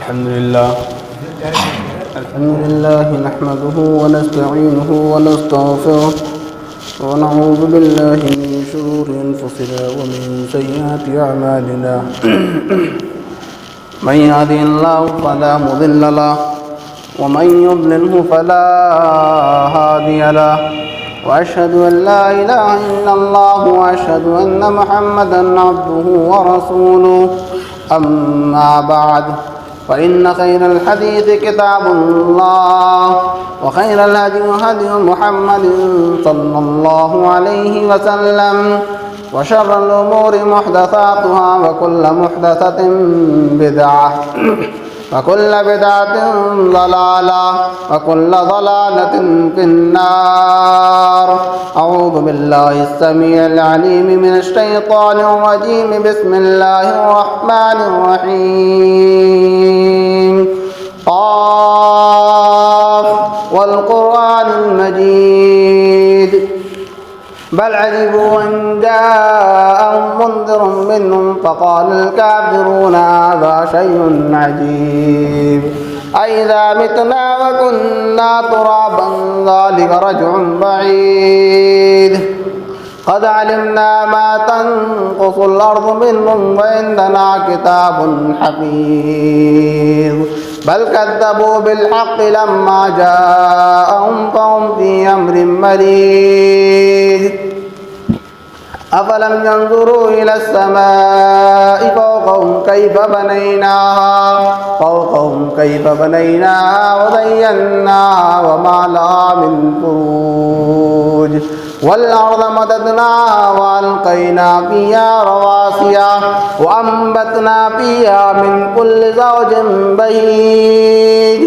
الحمد لله نحمده ونستعينه ونستغفره ونعوذ بالله من شرور أنفسنا ومن سيئات أعمالنا من يهده الله فلا مضل له ومن يضلله فلا هادي له وأشهد أن لا إله إلا الله وأشهد أن محمدا عبده ورسوله أما بعد فإن خير الحديث كتاب الله وخير الهدي هدي محمد صلى الله عليه وسلم وشر الأمور محدثاتها وكل محدثة بدعة وكل بدعة ضلالة وكل ضلالة في النار. أعوذ بالله السميع العليم من الشيطان الرجيم. بسم الله الرحمن الرحيم. قاف والقرآن المجيد بل عجبوا أن جاءهم منذر منهم فقال الكافرون هذا شيء عجيب أئذا متنا وكنا ترابا ذلك رجع بعيد قد علمنا ما تنقص الأرض منهم وعندنا كتاب حفيظ بل كذبوا بالحق لما جاءهم فهم في أمر مريج أفلم ينظروا إلى السماء فوقهم كيف بنيناها وزيناها وما لها من فروج والأرض مددناها وألقينا فيها رواسي وأنبتنا فيها من كل زوج بهيج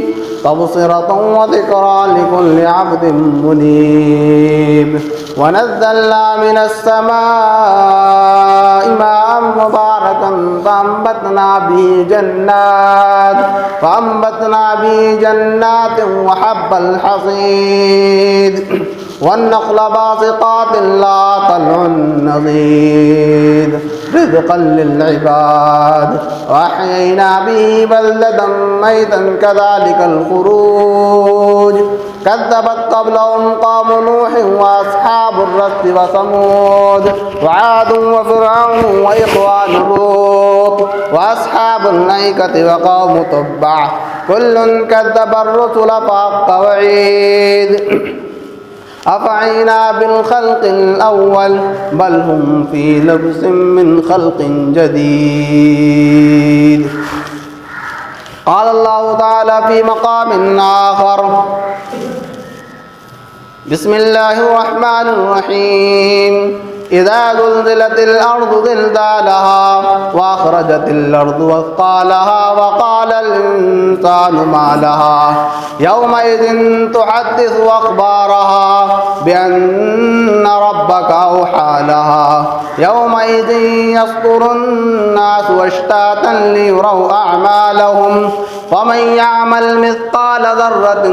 تبصرة وذكرى لكل عبد منيب ونزلنا من السماء ماء مباركا فأنبتنا به جنات وحب الحصيد والنخل باسقات لا طلع نضيد رزقا للعباد وأحيينا به بلدا ميتا كذلك الخروج كذبت قبلهم قوم نوح وأصحاب الرس وثمود وعاد وفرعون وإخوان لوط وأصحاب الأيكة وقوم تبع كل كذب الرسل فحق وعيد أفعينا بالخلق الأول بل هم في لبس من خلق جديد. قال الله تعالى في مقام آخر بسم الله الرحمن الرحيم إذا زلزلت الأرض زلزالها وأخرجت الأرض أثقالها وقال الإنسان ما لها يومئذ تحدث أخبارها بأن ربك أوحى لها يومئذ يصدر الناس أشتاتا ليروا أعمالهم فمن يعمل مثقال ذرة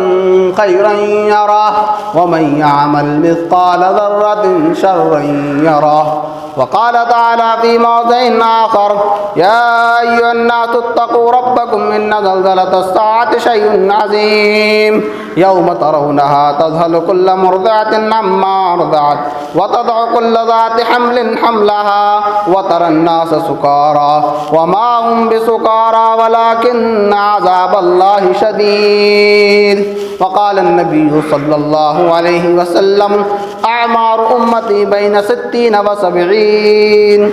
خيرا يره ومن يعمل مثقال ذرة شرا يره. وقال تعالى في موضع آخر يا أيها الناس اتقوا ربكم إن زلزلة الساعة شيء عظيم يوم ترونها تذهل كل مرضعة عما أرضعت وتضع كل ذات حمل حملها وترى الناس سكارى وما هم بسكارى ولكن عذاب الله شديد. وقال النبي صلى الله عليه وسلم أعمار أمتي بين 60 و 70.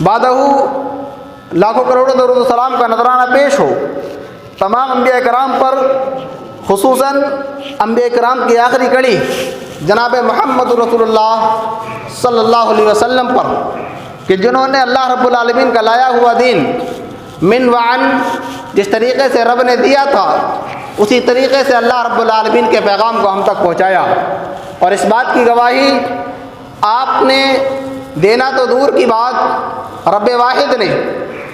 بعدہ لاکھوں کروڑوں درود و سلام کا نذرانہ پیش ہو تمام انبیاء کرام پر، خصوصاً انبیاء کرام کی آخری کڑی جناب محمد رسول اللہ صلی اللہ علیہ وسلم پر، کہ جنہوں نے اللہ رب العالمین کا لایا ہوا دین من وعن، جس طریقے سے رب نے دیا تھا اسی طریقے سے اللہ رب العالمین کے پیغام کو ہم تک پہنچایا۔ اور اس بات کی گواہی آپ نے دینا تو دور کی بات، رب واحد نے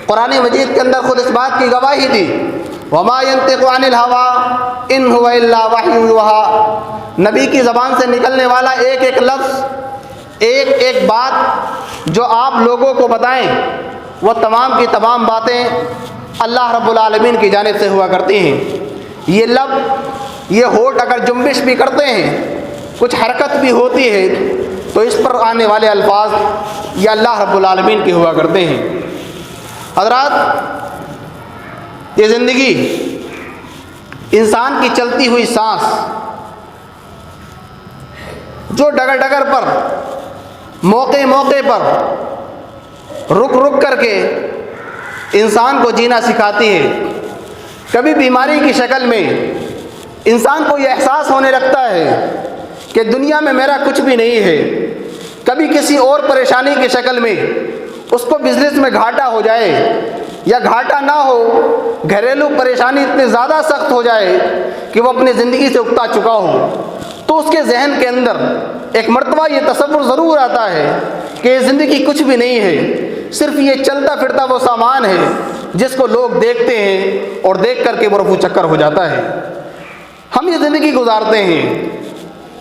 قرآن مجید کے اندر خود اس بات کی گواہی دی، وما ينطق عن الهوى ان هو الا وحی یوحی، نبی کی زبان سے نکلنے والا ایک ایک لفظ، ایک ایک بات جو آپ لوگوں کو بتائیں وہ تمام کی تمام باتیں اللہ رب العالمین کی جانب سے ہوا کرتی ہیں۔ یہ لب، یہ ہونٹ اگر جنبش بھی کرتے ہیں، کچھ حرکت بھی ہوتی ہے، تو اس پر آنے والے الفاظ یہ اللہ رب العالمین کے ہوا کرتے ہیں۔ حضرات، یہ زندگی انسان کی چلتی ہوئی سانس، جو ڈگر ڈگر پر، موقع موقع پر رک رک کر کے انسان کو جینا سکھاتی ہے۔ کبھی بیماری کی شکل میں انسان کو یہ احساس ہونے لگتا ہے کہ دنیا میں میرا کچھ بھی نہیں ہے، کبھی کسی اور پریشانی کی شکل میں اس کو بزنس میں گھاٹا ہو جائے یا گھاٹا نہ ہو، گھریلو پریشانی اتنی زیادہ سخت ہو جائے کہ وہ اپنی زندگی سے اکتا چکا ہو، تو اس کے ذہن کے اندر ایک مرتبہ یہ تصور ضرور آتا ہے کہ یہ زندگی کچھ بھی نہیں ہے، صرف یہ چلتا پھرتا وہ سامان ہے جس کو لوگ دیکھتے ہیں اور دیکھ کر کے وہ رفو چکر ہو جاتا ہے۔ ہم یہ زندگی گزارتے ہیں،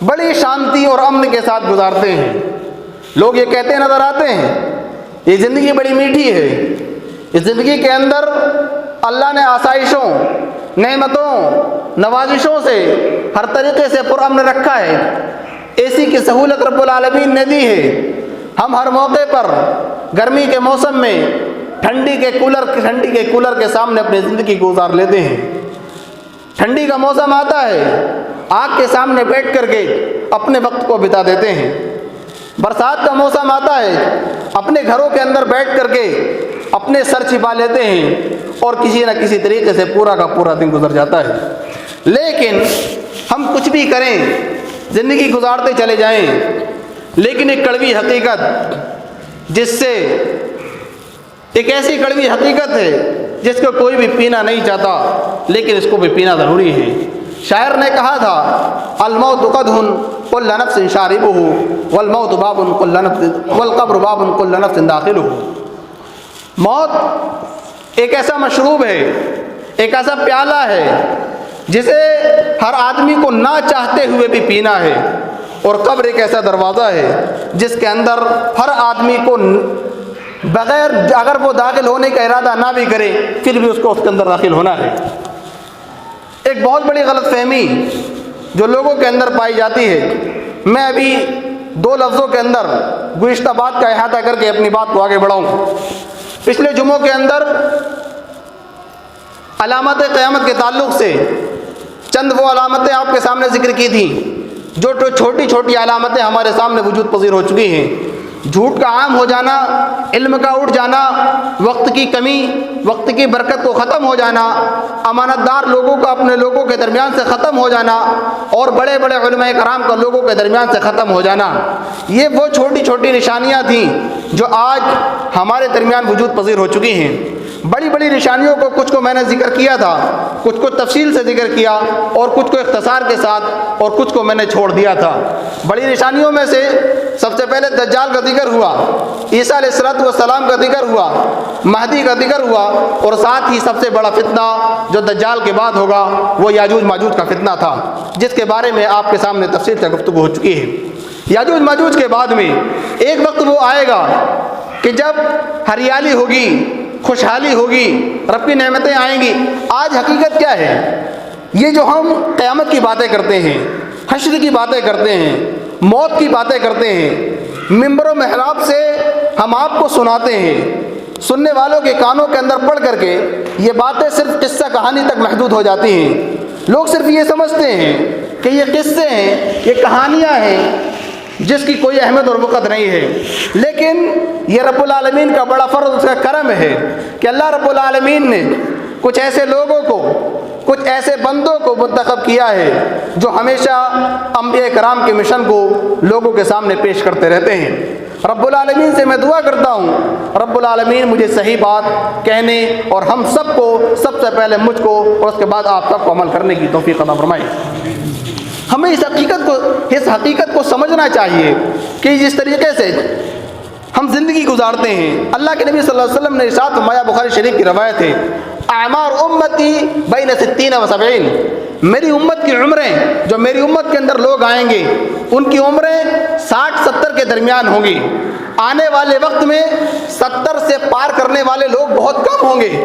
بڑی شانتی اور امن کے ساتھ گزارتے ہیں، لوگ یہ کہتے نظر آتے ہیں یہ زندگی بڑی میٹھی ہے، اس زندگی کے اندر اللہ نے آسائشوں، نعمتوں، نوازشوں سے ہر طریقے سے پرامن رکھا ہے، اے سی کی سہولت رب العالمین نے دی ہے، ہم ہر موقع پر گرمی کے موسم میں ٹھنڈی کے کولر کے سامنے اپنی زندگی گزار لیتے ہیں۔ ٹھنڈی کا موسم آتا ہے، آگ کے سامنے بیٹھ کر کے اپنے وقت کو بتا دیتے ہیں۔ برسات کا موسم آتا ہے، اپنے گھروں کے اندر بیٹھ کر کے اپنے سر چھپا لیتے ہیں اور کسی نہ کسی طریقے سے پورا کا پورا دن گزر جاتا ہے۔ لیکن ہم کچھ بھی کریں، زندگی گزارتے چلے جائیں، لیکن ایک کڑوی حقیقت، جس سے ایک ایسی کڑوی حقیقت ہے جس کو کوئی بھی پینا نہیں چاہتا، لیکن اس کو بھی پینا ضروری ہے۔ شاعر نے کہا تھا، الموت قدح کل نفس شاربہ والموت باب کل نفس والقبر باب کل نفس داخلہ۔ موت ایک ایسا مشروب ہے، ایک ایسا پیالہ ہے جسے ہر آدمی کو نہ چاہتے ہوئے بھی پینا ہے، اور قبر ایک ایسا دروازہ ہے جس کے اندر ہر آدمی کو بغیر، اگر وہ داخل ہونے کا ارادہ نہ بھی کرے پھر بھی اس کو اس کے اندر داخل ہونا ہے۔ ایک بہت بڑی غلط فہمی جو لوگوں کے اندر پائی جاتی ہے، میں ابھی دو لفظوں کے اندر گزشتہ بات کا احاطہ کر کے اپنی بات کو آگے بڑھاؤں۔ پچھلے جمعوں کے اندر علامات قیامت کے تعلق سے چند وہ علامتیں آپ کے سامنے ذکر کی تھیں جو چھوٹی چھوٹی علامتیں ہمارے سامنے وجود پذیر ہو چکی ہیں۔ جھوٹ کا عام ہو جانا، علم کا اٹھ جانا، وقت کی کمی، وقت کی برکت کو ختم ہو جانا، امانت دار لوگوں کا اپنے لوگوں کے درمیان سے ختم ہو جانا، اور بڑے بڑے علماء کرام کا لوگوں کے درمیان سے ختم ہو جانا، یہ وہ چھوٹی چھوٹی نشانیاں تھیں جو آج ہمارے درمیان وجود پذیر ہو چکی ہیں۔ بڑی بڑی نشانیوں کو کچھ کو میں نے ذکر کیا تھا، کچھ کو تفصیل سے ذکر کیا، اور کچھ کو اختصار کے ساتھ، اور کچھ کو میں نے چھوڑ دیا تھا۔ بڑی نشانیوں میں سے سب سے پہلے دجال کا ذکر ہوا، عیسیٰ علیہ السلام کا ذکر ہوا، مہدی کا ذکر ہوا، اور ساتھ ہی سب سے بڑا فتنہ جو دجال کے بعد ہوگا وہ یاجوج ماجوج کا فتنہ تھا، جس کے بارے میں آپ کے سامنے تفصیل سے گفتگو ہو چکی ہے۔ یاجوج ماجوج کے بعد میں ایک وقت وہ آئے گا کہ جب ہریالی ہوگی، خوشحالی ہوگی، رب کی نعمتیں آئیں گی۔ آج حقیقت کیا ہے؟ یہ جو ہم قیامت کی باتیں کرتے ہیں، حشر کی باتیں کرتے ہیں، موت کی باتیں کرتے ہیں، ممبر و محراب سے ہم آپ کو سناتے ہیں، سننے والوں کے کانوں کے اندر پڑھ کر کے یہ باتیں صرف قصہ کہانی تک محدود ہو جاتی ہیں۔ لوگ صرف یہ سمجھتے ہیں کہ یہ قصے ہیں، یہ کہانیاں ہیں، جس کی کوئی اہمیت اور وقت نہیں ہے، لیکن یہ رب العالمین کا بڑا فرض، اس کا کرم ہے کہ اللہ رب العالمین نے کچھ ایسے لوگوں کو، کچھ ایسے بندوں کو منتخب کیا ہے جو ہمیشہ انبیاء کرام کے مشن کو لوگوں کے سامنے پیش کرتے رہتے ہیں۔ رب العالمین سے میں دعا کرتا ہوں رب العالمین مجھے صحیح بات کہنے اور ہم سب کو، سب سے پہلے مجھ کو اور اس کے بعد آپ سب کو عمل کرنے کی توفیق عطا فرمائے۔ ہمیں اس حقیقت کو سمجھنا چاہیے کہ جس طریقے سے ہم زندگی گزارتے ہیں، اللہ کے نبی صلی اللہ علیہ وسلم نے ارشاد فرمایا، بخاری شریف کی روایت ہے، اعمار امتی بین 60 و 70، میری امت کی عمریں، جو میری امت کے اندر لوگ آئیں گے ان کی عمریں 60-70 کے درمیان ہوں گی۔ آنے والے وقت میں 70 سے پار کرنے والے لوگ بہت کم ہوں گے۔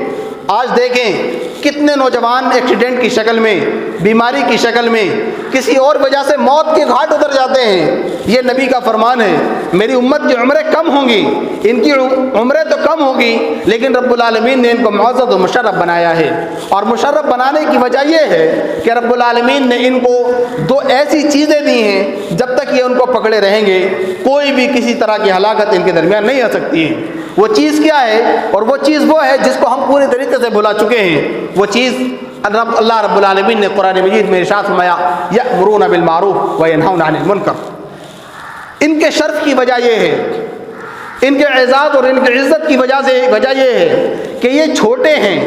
آج دیکھیں کتنے نوجوان ایکسیڈنٹ کی شکل میں، بیماری کی شکل میں، کسی اور وجہ سے موت کے گھاٹ اتر جاتے ہیں۔ یہ نبی کا فرمان ہے، میری امت کی عمریں کم ہوں گی، ان کی عمریں تو کم ہوں گی لیکن رب العالمین نے ان کو معزز و مشرف بنایا ہے۔ اور مشرف بنانے کی وجہ یہ ہے کہ رب العالمین نے ان کو 2 ایسی چیزیں دی ہیں، جب تک یہ ان کو پکڑے رہیں گے کوئی بھی کسی طرح کی ہلاکت ان کے درمیان نہیں آ سکتی ہے۔ وہ چیز کیا ہے؟ اور وہ چیز وہ ہے جس کو ہم پوری طریقے سے بھلا چکے ہیں۔ وہ چیز اللہ رب العالمین نے قرآن مجید میں ارشاد فرمایا، یأمرون بالمعروف وینہون عن المنکر۔ ان کے شرف کی وجہ یہ ہے، ان کے اعزاز اور ان کی عزت کی وجہ یہ ہے کہ یہ چھوٹے ہیں،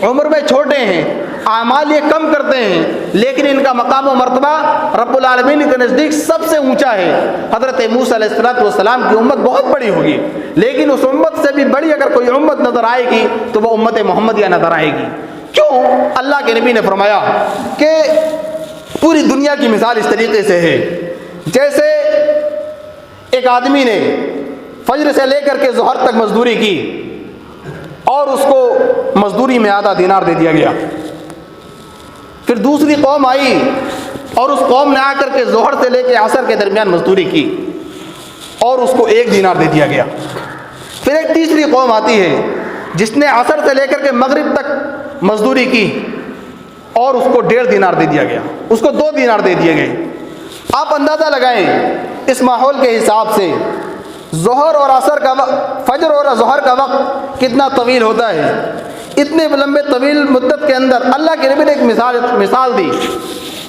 عمر میں چھوٹے ہیں، اعمال یہ کم کرتے ہیں، لیکن ان کا مقام و مرتبہ رب العالمین کے نزدیک سب سے اونچا ہے۔ حضرت موسیٰ علیہ السلام کی امت بہت بڑی ہوگی، لیکن اس امت سے بھی بڑی اگر کوئی امت نظر آئے گی تو وہ امت محمدیہ نظر آئے گی۔ کیوں؟ اللہ کے نبی نے فرمایا کہ پوری دنیا کی مثال اس طریقے سے ہے جیسے ایک آدمی نے فجر سے لے کر کے ظہر تک مزدوری کی اور اس کو مزدوری میں آدھا دینار دے دیا گیا۔ پھر دوسری قوم آئی اور اس قوم نے آ کر کے ظہر سے لے کے عصر کے درمیان مزدوری کی اور اس کو 1 دینار دے دیا گیا۔ پھر ایک تیسری قوم آتی ہے جس نے عصر سے لے کر کے مغرب تک مزدوری کی اور اس کو 1.5 دینار دے دیا گیا، اس کو 2 دینار دے دیے گئے۔ آپ اندازہ لگائیں اس ماحول کے حساب سے ظہر اور عصر کا وقت، فجر اور ظہر کا وقت کتنا طویل ہوتا ہے۔ اتنے لمبے طویل مدت کے اندر اللہ کے نبی نے ایک مثال دی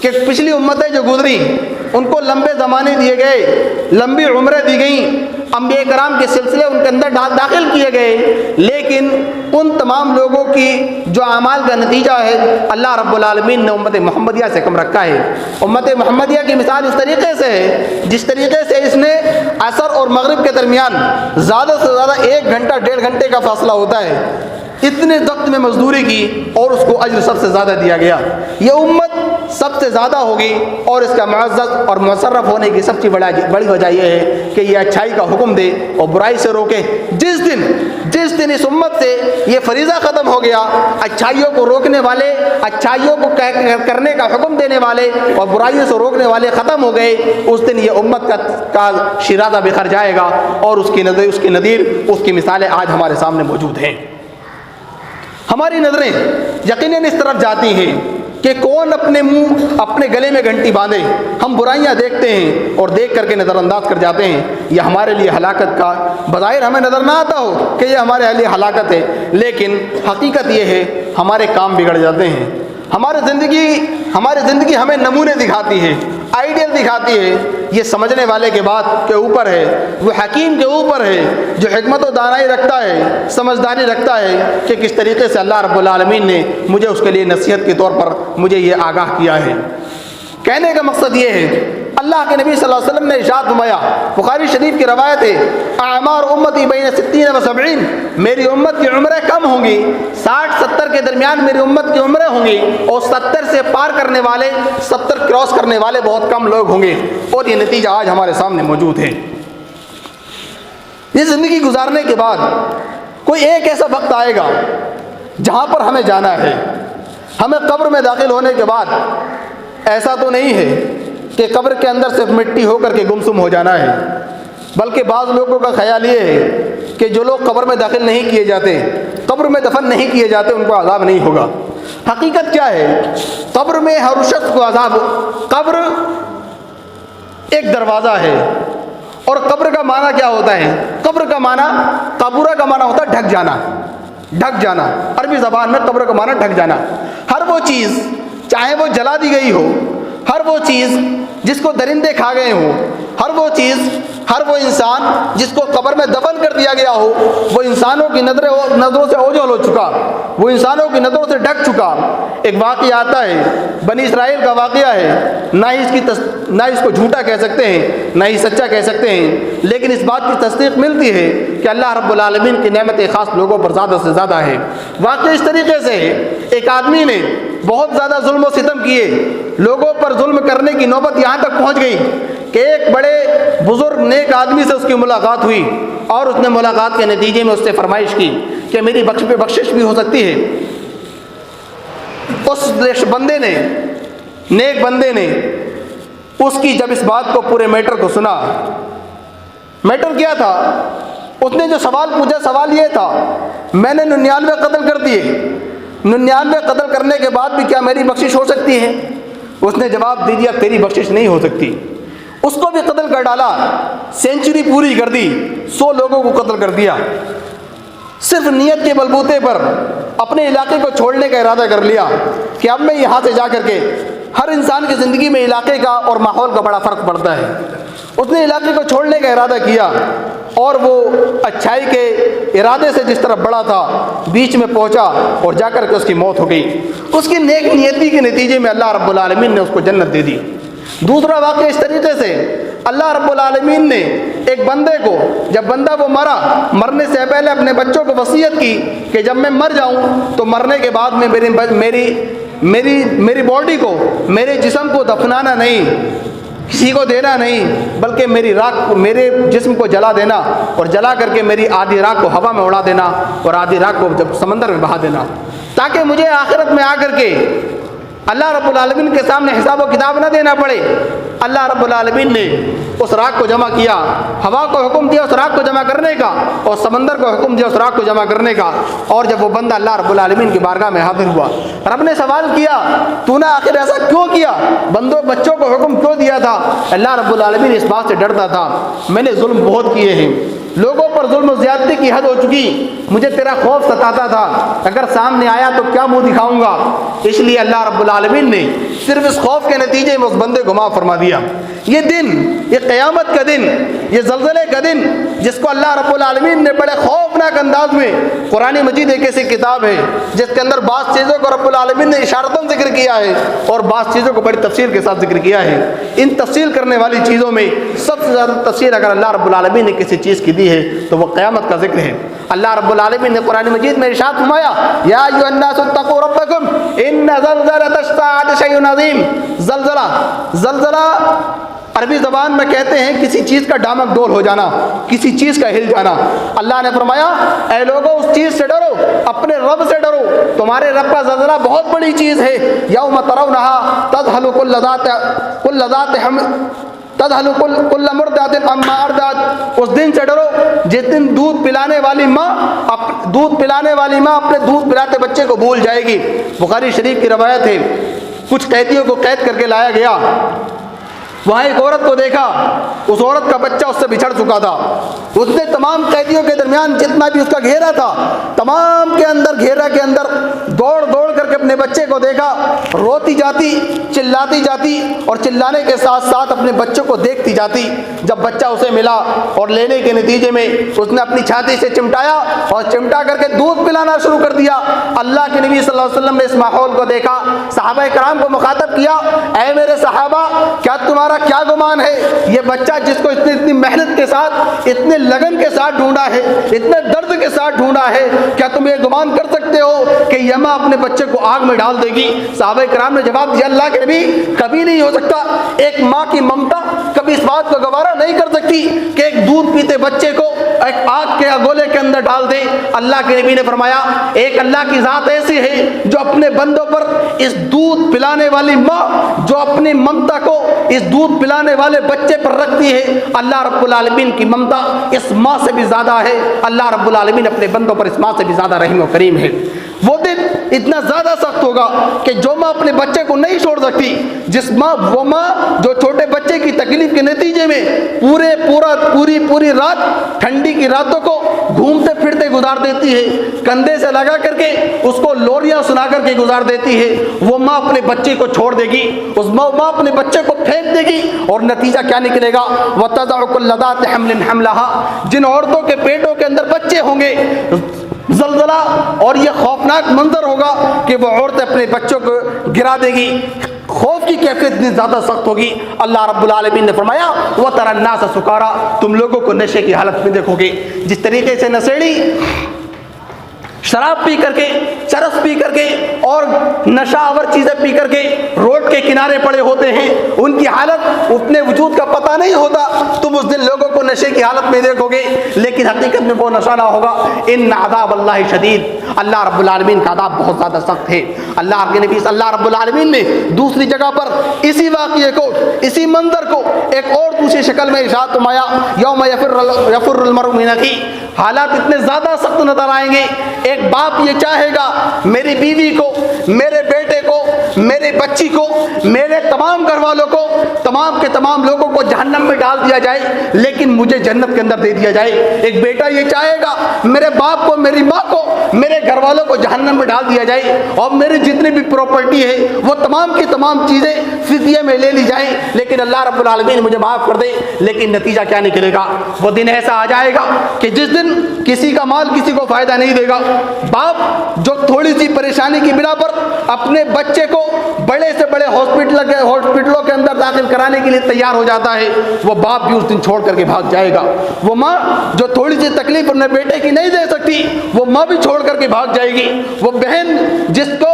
کہ پچھلی امتیں جو گزری ان کو لمبے زمانے دیے گئے، لمبی عمریں دی گئیں، انبیاء کرام کے سلسلے ان کے اندر داخل کیے گئے، لیکن ان تمام لوگوں کی جو اعمال کا نتیجہ ہے اللہ رب العالمین نے امت محمدیہ سے کم رکھا ہے۔ امت محمدیہ کی مثال اس طریقے سے ہے جس طریقے سے اس نے عصر اور مغرب کے درمیان زیادہ سے زیادہ 1 گھنٹہ 1.5 گھنٹے کا فاصلہ ہوتا ہے، اتنے وقت میں مزدوری کی اور اس کو اجر سب سے زیادہ دیا گیا۔ یہ امت سب سے زیادہ ہوگی اور اس کا معزز اور مشرف ہونے کی سب سے بڑی وجہ یہ ہے کہ یہ اچھائی کا حکم دے اور برائی سے روکے۔ جس دن اس امت سے یہ فریضہ ختم ہو گیا، اچھائیوں کو روکنے والے، اچھائیوں کو کرنے کا حکم دینے والے اور برائیوں سے روکنے والے ختم ہو گئے، اس دن یہ امت کا شیرازہ بکھر جائے گا اور اس کی نظیر اس کی مثالیں آج ہمارے سامنے موجود ہیں۔ ہماری نظریں یقیناً اس طرف جاتی ہیں کہ کون اپنے منہ اپنے گلے میں گھنٹی باندھے۔ ہم برائیاں دیکھتے ہیں اور دیکھ کر کے نظر انداز کر جاتے ہیں، یہ ہمارے لیے ہلاکت کا، بظاہر ہمیں نظر نہ آتا ہو کہ یہ ہمارے لیے ہلاکت ہے، لیکن حقیقت یہ ہے ہمارے کام بگڑ جاتے ہیں۔ ہماری زندگی ہمیں نمونے دکھاتی ہے، آئیڈیل دکھاتی ہے۔ یہ سمجھنے والے کے بات کے اوپر ہے، وہ حکیم کے اوپر ہے جو حکمت و دانائی رکھتا ہے، سمجھداری رکھتا ہے کہ کس طریقے سے اللہ رب العالمین نے مجھے اس کے لیے نصیحت کے طور پر مجھے یہ آگاہ کیا ہے۔ کہنے کا مقصد یہ ہے، اللہ کے نبی صلی اللہ علیہ وسلم نے ارشاد فرمایا، بخاری شریف کی روایت ہے، اعمار امتی بین 60 و 70، میری امت کی عمریں کم ہوں گی، 60-70 کے درمیان میری امت کی عمریں ہوں گی اور 70 سے پار کرنے والے، 70 کراس کرنے والے بہت کم لوگ ہوں گے، اور یہ نتیجہ آج ہمارے سامنے موجود ہے۔ یہ زندگی گزارنے کے بعد کوئی ایک ایسا وقت آئے گا جہاں پر ہمیں جانا ہے۔ ہمیں قبر میں داخل ہونے کے بعد ایسا تو نہیں ہے کہ قبر کے اندر صرف مٹی ہو کر کے گمسم ہو جانا ہے، بلکہ بعض لوگوں کا خیال یہ ہے کہ جو لوگ قبر میں داخل نہیں کیے جاتے، قبر میں دفن نہیں کیے جاتے، ان کو عذاب نہیں ہوگا۔ حقیقت کیا ہے؟ قبر میں ہر شخص کو عذاب، قبر ایک دروازہ ہے اور قبر کا معنی کیا ہوتا ہے؟ قبر کا معنی، قبورہ کا معنی ہوتا ہے ڈھک جانا، ڈھک جانا، عربی زبان میں قبر کا معنی ڈھک جانا۔ ہر وہ چیز چاہے وہ جلا دی گئی ہو، ہر وہ چیز جس کو درندے کھا گئے ہوں، ہر وہ چیز، ہر وہ انسان جس کو قبر میں دفن کر دیا گیا ہو، وہ انسانوں کی نظروں سے اوجھل ہو چکا، وہ انسانوں کی نظروں سے ڈھک چکا۔ ایک واقعہ آتا ہے، بنی اسرائیل کا واقعہ ہے، نہ اس کو جھوٹا کہہ سکتے ہیں نہ ہی سچا کہہ سکتے ہیں، لیکن اس بات کی تصدیق ملتی ہے کہ اللہ رب العالمین کی نعمت خاص لوگوں پر زیادہ سے زیادہ ہے۔ واقعہ اس طریقے سے ہے، ایک آدمی نے بہت زیادہ ظلم و ستم کیے، لوگوں پر ظلم کرنے کی نوبت یہاں تک پہنچ گئی کہ ایک بڑے بزرگ نیک آدمی سے اس کی ملاقات ہوئی، اور اس نے ملاقات کے نتیجے میں اس سے فرمائش کی کہ میری بخشش بھی ہو سکتی ہے۔ اس بندے نے، نیک بندے نے اس کی جب اس بات کو، پورے میٹر کو سنا، میٹر کیا تھا، اس نے جو سوال پوچھا، سوال یہ تھا میں نے 99 قتل کر دیے، 99 قتل کرنے کے بعد بھی کیا میری بخشش ہو سکتی ہے؟ اس نے جواب دے دیا تیری بخشش نہیں ہو سکتی۔ اس کو بھی قتل کر ڈالا، سینچری پوری کر دی، 100 لوگوں کو قتل کر دیا، صرف نیت کے بلبوتے پر اپنے علاقے کو چھوڑنے کا ارادہ کر لیا کہ اب میں یہاں سے جا کر کے، ہر انسان کی زندگی میں علاقے کا اور ماحول کا بڑا فرق پڑتا ہے، اس نے علاقے کو چھوڑنے کا ارادہ کیا، اور وہ اچھائی کے ارادے سے جس طرف بڑھا تھا بیچ میں پہنچا اور جا کر کے اس کی موت ہو گئی۔ اس کی نیک نیتی کے نتیجے میں اللہ رب العالمین نے اس کو جنت دے دی۔ دوسرا واقعہ اس طریقے سے، اللہ رب العالمین نے ایک بندے کو، جب بندہ وہ مرنے سے پہلے اپنے بچوں کو وصیت کی کہ جب میں مر جاؤں تو مرنے کے بعد میں میری باڈی کو، میرے جسم کو دفنانا نہیں، کسی کو دینا نہیں، بلکہ میری راکھ کو، میرے جسم کو جلا دینا، اور جلا کر کے میری آدھی راکھ کو ہوا میں اڑا دینا اور آدھی راکھ کو جب سمندر میں بہا دینا، تاکہ مجھے آخرت میں آ کر کے اللہ رب العالمین کے سامنے حساب و کتاب نہ دینا پڑے۔ اللہ رب العالمین نے اس راکھ کو جمع کیا، ہوا کو حکم دیا اس راکھ کو جمع کرنے کا، اور سمندر کو حکم دیا اس راکھ کو جمع کرنے کا، اور جب وہ بندہ اللہ رب العالمین کی بارگاہ میں حاضر ہوا، رب نے سوال کیا تو نے آخر ایسا کیوں کیا، بچوں کو حکم کیوں دیا تھا؟ اللہ رب العالمین اس بات سے ڈرتا تھا میں نے ظلم بہت کیے ہیں، لوگوں پر ظلم و زیادتی کی حد ہو چکی، مجھے تیرا خوف ستاتا تھا، اگر سامنے آیا تو کیا منہ دکھاؤں گا، اس لیے اللہ رب العالمین نے صرف اس خوف کے نتیجے میں اس بندے کو معاف فرما دیا۔ یہ دن، یہ قیامت کا دن، یہ زلزلے کا دن، جس کو اللہ رب العالمین نے بڑے خوفناک انداز میں، قرآن مجید ایک ایسی کتاب ہے جس کے اندر بعض چیزوں کو رب العالمین نے اشارتاً ذکر کیا ہے اور بعض چیزوں کو بڑی تفصیل کے ساتھ ذکر کیا ہے۔ ان تفصیل کرنے والی چیزوں میں سب سے زیادہ تفصیل اگر اللہ رب العالمین نے کسی چیز کی دی ہے تو وہ قیامت کا ذکر ہے۔ اللہ رب العالمین نے قرآن مجید میں ارشاد فرمایا یا ایھا الناس اتقوا ربکم ان زلزلۃ الساعۃ شیء عظیم۔ زلزلہ عربی زبان میں کہتے ہیں کسی چیز کا ڈامک ڈول ہو جانا، کسی چیز کا ہل جانا۔ اللہ نے فرمایا اے لوگوں اس چیز سے ڈرو، اپنے رب سے ڈرو، تمہارے رب کا زلزلہ بہت بڑی چیز ہے۔ یوم ترونھا تذہل کل مرضعۃ عما ارضعت، اس دن سے ڈرو جس دن دودھ پلانے والی ماں اپنے دودھ پلاتے بچے کو بھول جائے گی۔ بخاری شریف کی روایت ہے، کچھ قیدیوں کو قید کر کے لایا گیا، وہاں ایک عورت کو دیکھا، اس عورت کا بچہ اس سے بچھڑ چکا تھا، اس نے تمام قیدیوں کے درمیان جتنا بھی اس کا گھیرا تھا، تمام کے اندر گھیرا کے اندر دوڑ دوڑ کر کے اپنے بچے کو دیکھا، روتی جاتی، چلاتی جاتی، اور چلانے کے ساتھ ساتھ اپنے بچوں کو دیکھتی جاتی۔ جب بچہ اسے ملا اور لینے کے نتیجے میں اس نے اپنی چھاتی سے چمٹایا اور چمٹا کر کے دودھ پلانا شروع کر دیا۔ اللہ کے نبی صلی اللہ علیہ وسلم نے اس ماحول کو دیکھا، صحابہ کرام کو مخاطب کیا، اے میرے صحابہ کیا تمہارا کیا گمان ہے، یہ بچہ جس کو اتنی محنت کے ساتھ، اتنے لگن کے ساتھ ڈھونڈا ہے، اتنے درد کے ساتھ ڈھونڈا ہے، کیا تم یہ گمان کر سکتے ہو کہ یہ ماں اپنے بچے کو آگ میں ڈال دے گی؟ صحابہ کرام نے جواب دیا اللہ کے نبی کبھی نہیں ہو سکتا، ایک ماں کی ممتا کبھی اس بات کو گوارا نہیں کر سکتی کہ ایک دودھ پیتے بچے کو ایک آگ کے گولے کے اندر ڈال دے۔ اللہ کے نبی نے فرمایا ایک اللہ کی ذات ایسی ہے جو اپنے بندوں پر اس دودھ پلانے والی ماں جو اپنی ممتا کو اس دودھ پلانے والے بچے پر رکھتی ہے، اللہ رب العالمین کی ممتا اس ماں سے بھی زیادہ ہے، اللہ رب العالمین اپنے بندوں پر اس ماں سے بھی زیادہ رحیم و کریم ہے۔ وہ دن اتنا زیادہ سخت ہوگا کہ جو ماں اپنے بچے کو نہیں چھوڑ سکتی، جس ماں وہ ماں جو چھوٹے بچے کی تکلیف کے نتیجے میں پوری رات ٹھنڈی کی راتوں کو گھومتے پھرتے گزار دیتی ہے، کندھے سے لگا کر کے اس کو لوریاں سنا کر کے گزار دیتی ہے، وہ ماں اپنے بچے کو چھوڑ دے گی، اس ماں اپنے بچے کو پھینک دے گی، اور نتیجہ کیا نکلے گا؟ وَتَضَعُ كُلَّ ذَاتِ حَمْلٍ حَمْلَهَا، جن عورتوں کے پیٹوں کے اندر بچے ہوں گے، زلزلہ اور یہ خوفناک منظر ہوگا کہ وہ عورت اپنے بچوں کو گرا دے گی، خوف کی کیفیت اتنی زیادہ سخت ہوگی۔ اللہ رب العالمین نے فرمایا وَتَرَى النَّاسَ سُكَارَىٰ، تم لوگوں کو نشے کی حالت میں دیکھو گے، جس طریقے سے نشیڑی شراب پی کر کے، چرس پی کر کے اور نشہ آور چیزیں پی کر کے روڈ کے کنارے پڑے ہوتے ہیں، ان کی حالت اپنے وجود کا پتہ نہیں ہوتا، تم اس دن لوگوں کو نشے کی حالت میں دیکھو گے، لیکن حقیقت میں وہ نشہ نہ ہوگا۔ ان عذاب اللہ شدید، اللہ رب العالمین کا عذاب بہت زیادہ سخت ہے۔ اللہ کے نبی اللہ رب العالمین نے دوسری جگہ پر اسی واقعے کو، اسی منظر کو ایک اور دوسری شکل میں ارشاد فرمایا یوم یفر المرء من اخیہ، حالات اتنے زیادہ سخت نظر آئیں گے، ایک باپ یہ چاہے گا میری بیوی کو، میرے بیٹے کو، میرے بچی کو، میرے تمام گھر والوں کو، تمام کے تمام لوگوں کو جہنم میں ڈال دیا جائے لیکن مجھے جنت کے اندر دے دیا جائے۔ ایک بیٹا یہ چاہے گا میرے باپ کو، میری ماں کو، میرے گھر والوں کو جہنم میں ڈال دیا جائے اور میری جتنی بھی پراپرٹی ہے وہ تمام کی تمام چیزیں فدیے میں لے لی جائیں، لیکن اللہ رب العالمین مجھے معاف کر دے۔ لیکن نتیجہ کیا نکلے گا؟ وہ دن ایسا آ جائے گا کہ جس دن کسی کا مال کسی کو فائدہ نہیں دے گا۔ باپ جو تھوڑی سی پریشانی کی بنا پر اپنے بچے کو بڑے سے بڑے ہاسپٹلوں کے اندر داخل کرانے کے لیے تیار ہو جاتا ہے، وہ باپ بھی اس دن چھوڑ کر کے بھاگ جائے گا۔ وہ ماں جو تھوڑی سی تکلیف اپنے بیٹے کی نہیں دے سکتی، وہ ماں بھی چھوڑ کر کے بھاگ جائے گی۔ وہ بہن جس کو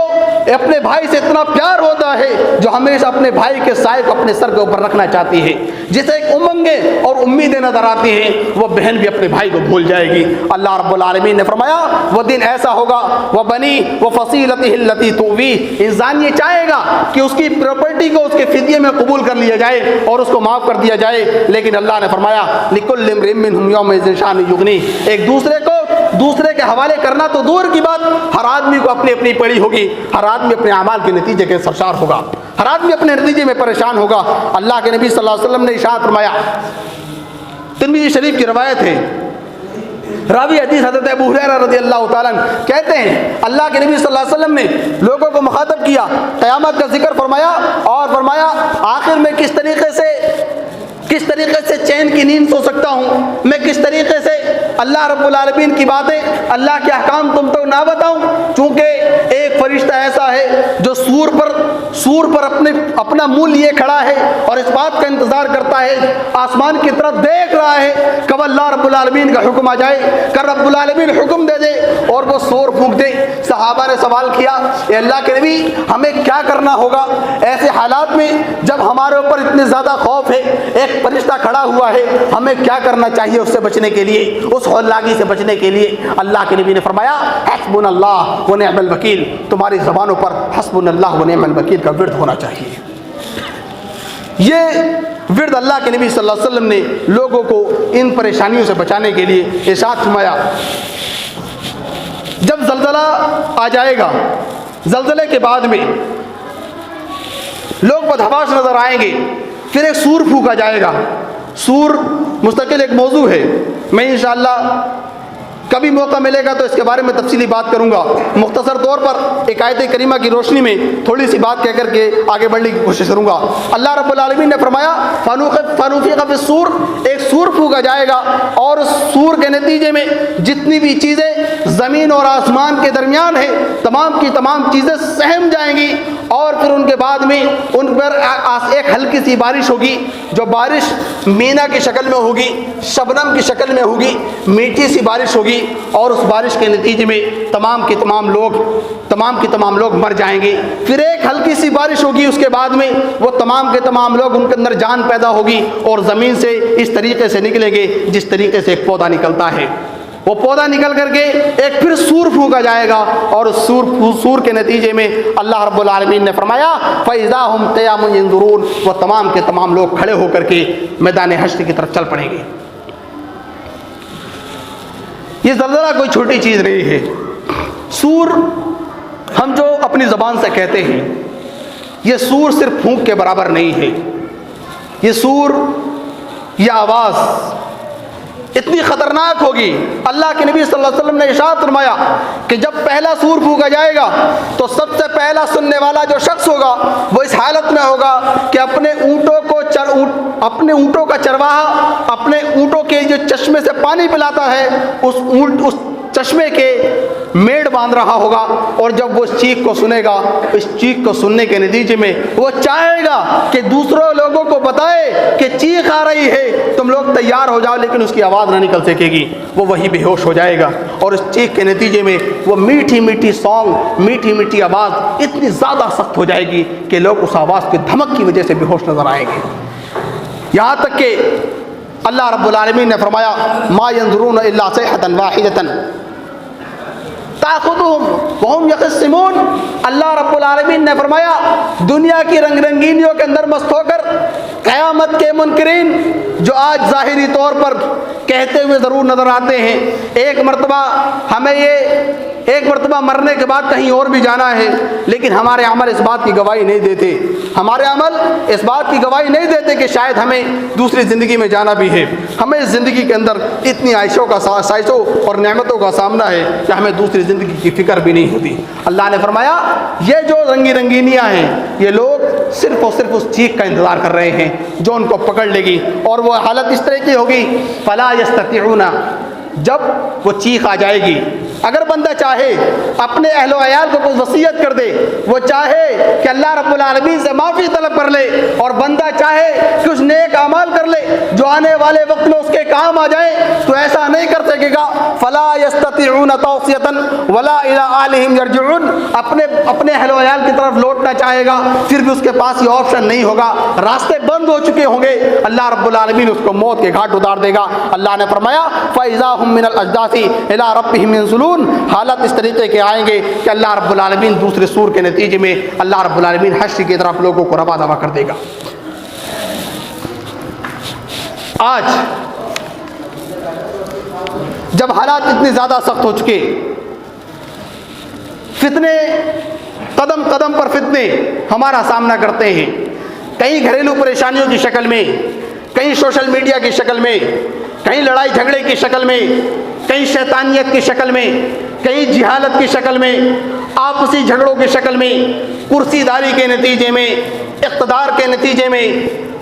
اپنے بھائی سے اتنا پیار ہوتا ہے، جو ہمیشہ اپنے بھائی کے سائے کو اپنے سر کے اوپر رکھنا چاہتی ہے، جسے ایک امنگیں اور امیدیں نظر آتی ہیں، وہ بہن بھی اپنے بھائی کو بھول جائے گی۔ اللہ رب العالمین نے فرمایا وہ دن ایسا ہوگا وہ بنی وہ فصیلتہ التی تؤوی، انسان یہ چاہے گا کہ اس کی پراپرٹی کو اس کے فدیے میں قبول کر لیا جائے اور اس کو معاف کر دیا جائے، لیکن اللہ نے فرمایا لکل امرئ منھم یومئذ شأن یغنی، ایک دوسرے کو دوسرے کے حوالے کرنا تو دور کی بات، ہر آدمی کو اپنی اپنی پڑی ہوگی، ہر آدمی اپنے اعمال کے نتیجے کے سرشار ہوگا، ہر آدمی اپنے نتیجے میں پریشان ہوگا۔ اللہ کے نبی صلی اللہ علیہ وسلم نے ارشاد فرمایا، ترمذی شریف کی روایت ہے، راوی حدیث حضرت ابو ہریرہ رضی اللہ تعالیٰ عنہ کہتے ہیں اللہ کے نبی صلی اللہ علیہ وسلم نے لوگوں کو مخاطب کیا، قیامت کا ذکر فرمایا اور فرمایا آخر میں کس طریقے سے چین کی نیند سو سکتا ہوں، میں کس طریقے سے اللہ رب العالمین کی باتیں، اللہ کے احکام تم تو نہ بتاؤں، چونکہ ایک فرشتہ ایسا ہے جو سور پر اپنا منہ لیے کھڑا ہے اور اس بات کا انتظار کرتا ہے، آسمان کی طرف دیکھ رہا ہے کب اللہ رب العالمین کا حکم آ جائے، کب رب العالمین حکم دے دے اور وہ سور پھونک دے۔ صحابہ نے سوال کیا اے اللہ کے نبی ہمیں کیا کرنا ہوگا ایسے حالات میں جب ہمارے اوپر اتنے زیادہ خوف ہے، ایک فرشتہ کھڑا ہوا ہے، ہمیں کیا کرنا چاہیے اس سے بچنے کے لیے، اس ہولناکی سے بچنے کے لیے؟ اللہ کے نبی نے فرمایا حسبنا اللہ ونعم الوکیل، تمہاری زبانوں پر حسبنا اللہ ونعم الوکیل کا ورد ہونا چاہیے۔ یہ ورد اللہ کے نبی صلی اللہ علیہ وسلم نے لوگوں کو ان پریشانیوں سے بچانے کے لیے ارشاد فرمایا۔ جب زلزلہ آ جائے گا، زلزلے کے بعد میں لوگ بدحواش نظر آئیں گے، پھر ایک سور پھونکا جائے گا۔ سور مستقل ایک موضوع ہے، میں انشاءاللہ کبھی موقع ملے گا تو اس کے بارے میں تفصیلی بات کروں گا۔ مختصر طور پر ایک آیت کریمہ کی روشنی میں تھوڑی سی بات کہہ کر کے آگے بڑھنے کی کوشش کروں گا۔ اللہ رب العالمین نے فرمایا فنفخ فی الصور، ایک سور پھونکا جائے گا اور اس سور کے نتیجے میں جتنی بھی چیزیں زمین اور آسمان کے درمیان ہیں تمام کی تمام چیزیں سہم جائیں گی، اور پھر ان کے بعد میں ان پر ایک ہلکی سی بارش ہوگی، جو بارش مینا کی شکل میں ہوگی، شبنم کی شکل میں ہوگی، میٹھی سی بارش ہوگی، اور اس بارش کے نتیجے میں تمام کے تمام لوگ مر جائیں گے۔ پھر ایک ہلکی سی بارش ہوگی، اس کے بعد میں وہ تمام کے تمام لوگ ان کے اندر جان پیدا ہوگی اور زمین سے اس طریقے سے نکلیں گے جس طریقے سے ایک پودا نکلتا ہے۔ وہ پودا نکل کر کے ایک پھر سور پھونکا جائے گا، اور اس سور کے نتیجے میں اللہ رب العالمین نے فرمایا فَإِذَا هُمْ قِيَامٌ يَنظُرُونَ، وہ تمام کے تمام لوگ کھڑے ہو کر کے میدان حشر کی طرف چل پڑیں گے۔ یہ زلزلہ کوئی چھوٹی چیز نہیں ہے۔ سور ہم جو اپنی زبان سے کہتے ہیں یہ سور صرف پھونک کے برابر نہیں ہے. یہ سور، یہ آواز اتنی خطرناک ہوگی. اللہ کے نبی صلی اللہ علیہ وسلم نے ارشاد فرمایا کہ جب پہلا سور پھونکا جائے گا تو سب سے پہلا سننے والا جو شخص ہوگا وہ اس حالت میں ہوگا کہ اپنے اونٹوں کا چرواہا اپنے اونٹوں کے جو چشمے سے پانی پلاتا ہے اس چشمے کے میڑ باندھ رہا ہوگا. اور جب وہ اس چیخ کو سنے گا، اس چیخ کو سننے کے نتیجے میں وہ چاہے گا کہ دوسروں لوگوں کو بتائے کہ چیخ آ رہی ہے، تم لوگ تیار ہو جاؤ، لیکن اس کی آواز نہ نکل سکے گی. وہ وہی بے ہوش ہو جائے گا اور اس چیخ کے نتیجے میں وہ میٹھی میٹھی سانگ، میٹھی میٹھی آواز اتنی زیادہ سخت ہو جائے گی کہ لوگ اس آواز کی دھمک کی وجہ سے بے ہوش نظر آئیں گے. یہاں تک کہ اللہ رب العالمین نے فرمایا ما ينظرون الا صيحة واحدة تاخذهم وهم يخصمون. اللہ رب العالمین نے فرمایا دنیا کی رنگ رنگینیوں کے اندر مست ہو کر قیامت کے منکرین جو آج ظاہری طور پر کہتے ہوئے ضرور نظر آتے ہیں ایک مرتبہ مرنے کے بعد کہیں اور بھی جانا ہے، لیکن ہمارے عمل اس بات کی گواہی نہیں دیتے. ہمارے عمل اس بات کی گواہی نہیں دیتے کہ شاید ہمیں دوسری زندگی میں جانا بھی ہے. ہمیں اس زندگی کے اندر اتنی عائشوں اور نعمتوں کا سامنا ہے کہ ہمیں دوسری زندگی کی فکر بھی نہیں ہوتی. اللہ نے فرمایا یہ جو رنگی رنگینیاں ہیں یہ لوگ صرف اور صرف اس چیخ کا انتظار کر رہے ہیں جو ان کو پکڑ لے گی، اور وہ حالت اس طرح کی ہوگی فلا یستطیعون، جب وہ چیخ آ جائے گی. اگر بندہ چاہے اپنے اہل و عیال کو کوئی وصیت کر دے، وہ چاہے کہ اللہ رب العالمین سے معافی طلب کر لے، اور بندہ چاہے کہ کچھ نیک اعمال کر لے جو آنے والے وقت میں اس کے کام آ جائیں، تو ایسا نہیں کر سکے گا. فلا یستطیعون توصیۃ ولا الی اہلہم یرجعون، اپنے اہل و عیال کی طرف لوٹنا چاہے گا پھر بھی اس کے پاس یہ آپشن نہیں ہوگا، راستے بند ہو چکے ہوں گے. اللہ رب العالمین اس کو موت کے گھاٹ اتار دے گا. اللہ نے فرمایا فاذا هم من الاجداث الى ربهم ينزلون، حالت اس طریقے کے آئیں گے کہ اللہ رب العالمین دوسرے سور کے نتیجے میں اللہ رب العالمین حشر کی طرف لوگوں کو روا دوا کر دے گا. آج جب حالات اتنے زیادہ سخت ہو چکے، فتنے قدم قدم پر فتنے ہمارا سامنا کرتے ہیں، کہیں گھریلو پریشانیوں کی شکل میں، کہیں سوشل میڈیا کی شکل میں، کہیں لڑائی جھگڑے کی شکل میں، کہیں شیطانیت کی شکل میں، کہیں جہالت کی شکل میں، آپسی جھگڑوں کی شکل میں، کرسی داری کے نتیجے میں، اقتدار کے نتیجے میں،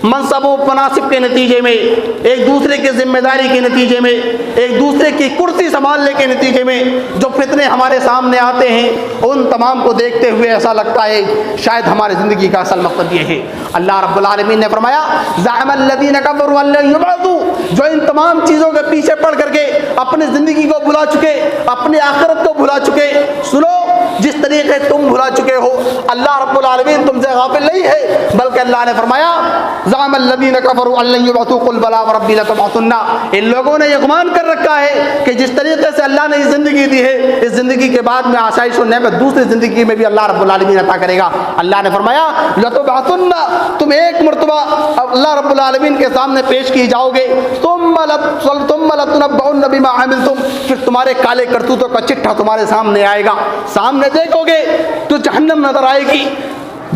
منصب و مناصب کے نتیجے میں، ایک دوسرے کی ذمہ داری کے نتیجے میں، ایک دوسرے کی کرسی سنبھالنے کے نتیجے میں جو فتنے ہمارے سامنے آتے ہیں، ان تمام کو دیکھتے ہوئے ایسا لگتا ہے شاید ہماری زندگی کا اصل مقصد یہ ہے. اللہ رب العالمین نے فرمایا زعم الذین کفروا ان لن یبعثوا، جو ان تمام چیزوں کے پیچھے پڑ کر کے اپنی زندگی کو بھلا چکے، اپنی آخرت کو بھلا چکے. سنو، جس طریقے تم بھلا چکے ہو اللہ رب العالمین تم سے غافل نہیں ہے، بلکہ اللہ نے فرمایا زعم الذین کفروا ان لن یبعثوا قل بلی وربی لتبعثن، ان لوگوں نے یہ گمان کر رکھا ہے کہ جس طریقے سے اللہ نے یہ زندگی دی ہے اس زندگی کے بعد میں آسائش و نعمت دوسری زندگی میں بھی اللہ رب العالمین عطا کرے گا. اللہ نے فرمایا لتبعثن، تم ایک مرتبہ اللہ رب العالمین کے سامنے پیش کی جاؤ گے، ثم لتنبؤن بما عملتم، پھر تمہارے کالے کرتوتوں کا چٹھا تمہارے سامنے آئے گا. سامنے دیکھو گے تو جہنم نظر آئے گی،